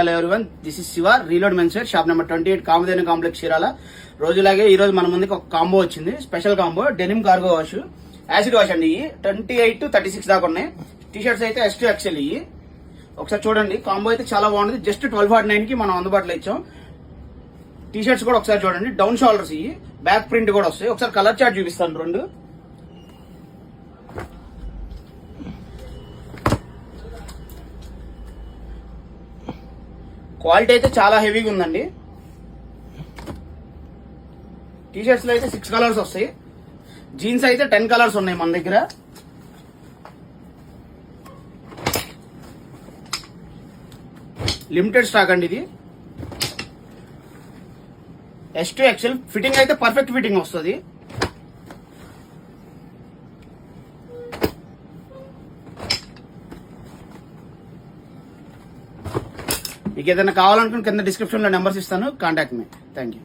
Hello everyone, this is Shiva, reload men's wear, shop number 28, Kamadhenu complex, Chirala. రోజులాగే ఈ రోజు మన ముందుకు ఒక కాంబో వచ్చింది, special combo. Denim cargo wash, acid wash అండి. ఇవి 28 to 36 దాకా ఉన్నాయి. టీ షర్ట్స్ అయితే S to XL. ఇవి ఒకసారి చూడండి, కాంబో అయితే చాలా బాగుంది. జస్ట్ 1249 కి మనం అందుబాటులో ఇచ్చాం. టీ షర్ట్స్ కూడా ఒకసారి చూడండి, డౌన్ షోల్డర్స్. ఇవి బ్యాక్ ప్రింట్ కూడా వస్తాయి. ఒకసారి కలర్ చార్ట్ చూపిస్తాను. రెండు క్వాలిటీ అయితే చాలా హెవీగా ఉందండి. టీ షర్ట్స్ లో అయితే 6 కలర్స్ వస్తాయి. జీన్స్ అయితే 10 కలర్స్ ఉన్నాయి మన దగ్గర. లిమిటెడ్ స్టాక్ అండి ఇది. S to XL ఫిట్టింగ్ అయితే పర్ఫెక్ట్ ఫిట్టింగ్ వస్తుంది. మీకు ఏదైనా కావాలనుకుని కింద డిస్క్రిప్షన్ లో నెంబర్స్ ఇస్తాను, కాంటాక్ట్ మీ. Thank you.